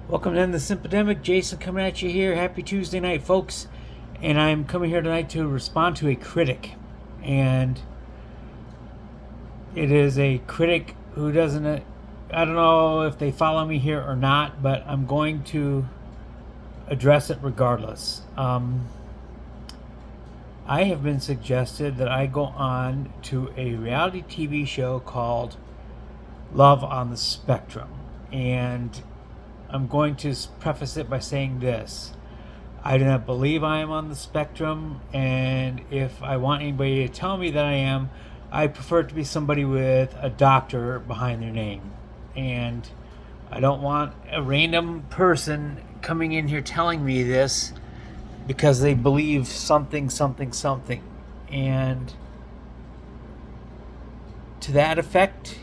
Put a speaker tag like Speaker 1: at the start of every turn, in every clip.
Speaker 1: Welcome to the Simpademic. Jason coming at you here. Happy Tuesday night, folks. And I'm coming here tonight to respond to a critic. And it is a critic who doesn't, I don't know if they follow me here or not, but I'm going to address it regardless. I have been suggested that I go on to a reality TV show called Love on the Spectrum. And I'm going to preface it by saying this. I do not believe I am on the spectrum, and if I want anybody to tell me that I am, I prefer it to be somebody with a doctor behind their name. And I don't want a random person coming in here telling me this because they believe something. And to that effect,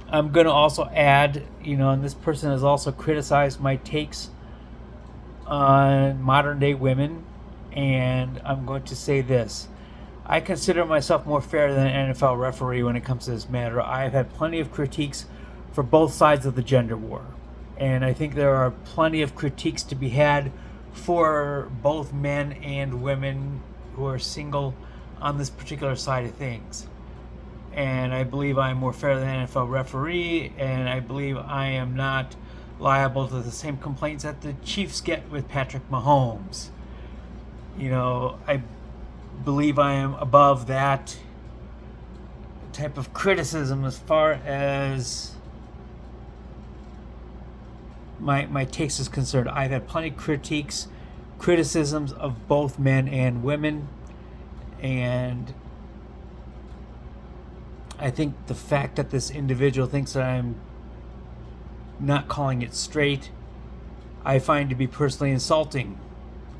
Speaker 1: I'm going to also add, and this person has also criticized my takes on modern day women, and I'm going to say this. I consider myself more fair than an NFL referee when it comes to this matter. I have had plenty of critiques for both sides of the gender war, and I think there are plenty of critiques to be had for both men and women who are single on this particular side of things. And I believe I am more fair than an NFL referee, and I believe I am not liable to the same complaints that the Chiefs get with Patrick Mahomes. I believe I am above that type of criticism as far as my takes is concerned. I've had plenty of criticisms of both men and women, and I think the fact that this individual thinks that I'm not calling it straight, I find to be personally insulting.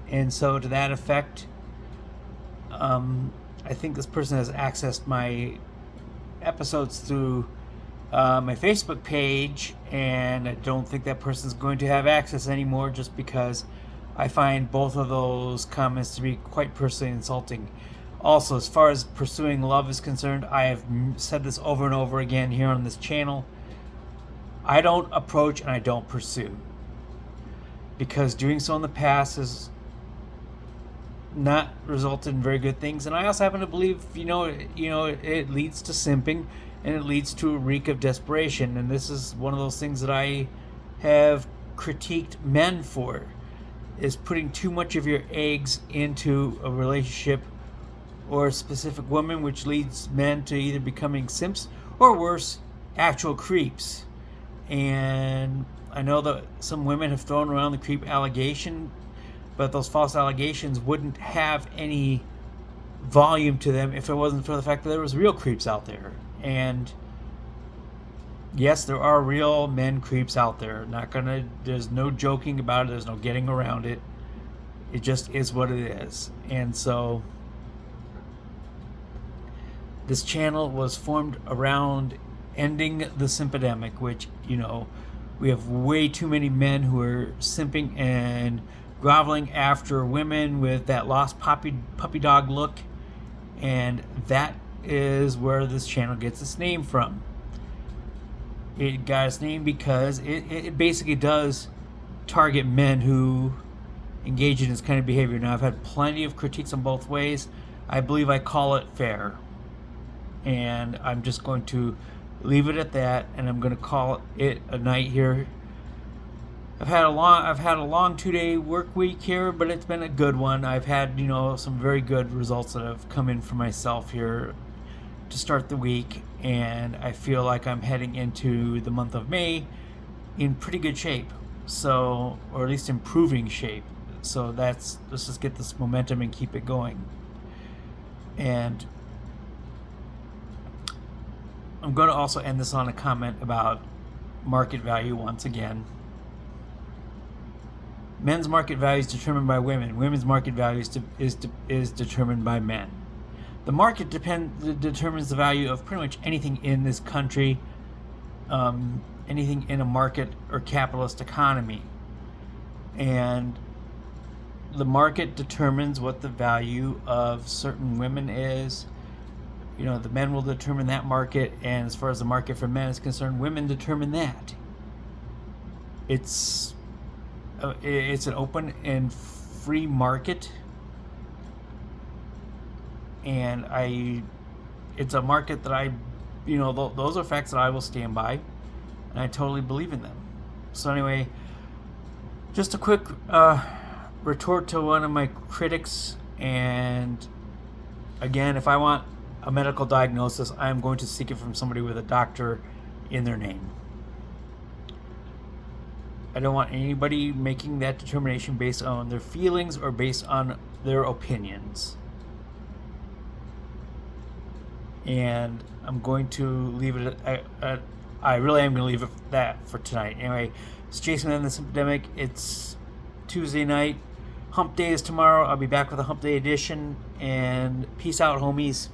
Speaker 1: And so to that effect, I think this person has accessed my episodes through my Facebook page, and I don't think that person's going to have access anymore just because I find both of those comments to be quite personally insulting. Also, as far as pursuing love is concerned, I have said this over and over again here on this channel. I don't approach and I don't pursue, because doing so in the past has not resulted in very good things. And I also happen to believe, it leads to simping, and it leads to a reek of desperation. And this is one of those things that I have critiqued men for, is putting too much of your eggs into a relationship or a specific woman, which leads men to either becoming simps or worse, actual creeps. And I know that some women have thrown around the creep allegation, but those false allegations wouldn't have any volume to them if it wasn't for the fact that there was real creeps out there. And yes, there are real men creeps out there. There's no joking about it. There's no getting around it. It just is what it is. And so this channel was formed around ending the Simpademic, which, we have way too many men who are simping and groveling after women with that lost puppy dog look. And that is where this channel gets its name from. It got its name because it basically does target men who engage in this kind of behavior. Now, I've had plenty of critiques on both ways. I believe I call it fair. And I'm just going to leave it at that, and I'm going to call it a night here. I've had a long 2-day work week here, but it's been a good one. I've had, some very good results that have come in for myself here to start the week, and I feel like I'm heading into the month of May in pretty good shape. So, or at least improving shape. So let's just get this momentum and keep it going. And I'm going to also end this on a comment about market value once again. Men's market value is determined by women. Women's market value is determined by men. The market determines the value of pretty much anything in this country, anything in a market or capitalist economy. And the market determines what the value of certain women is, you know, the men will determine that market, and as far as the market for men is concerned, women determine that. it's an open and free market, and it's a market that those are facts that I will stand by, and I totally believe in them. So anyway, just a quick retort to one of my critics, and again, if I want a medical diagnosis, I'm going to seek it from somebody with a doctor in their name. I don't want anybody making that determination based on their feelings or based on their opinions. And I'm going to leave it at I really am going to leave it at that for tonight. Anyway, it's Jason and the Simpademic. It's Tuesday night. Hump Day is tomorrow. I'll be back with a Hump Day edition. And peace out, homies.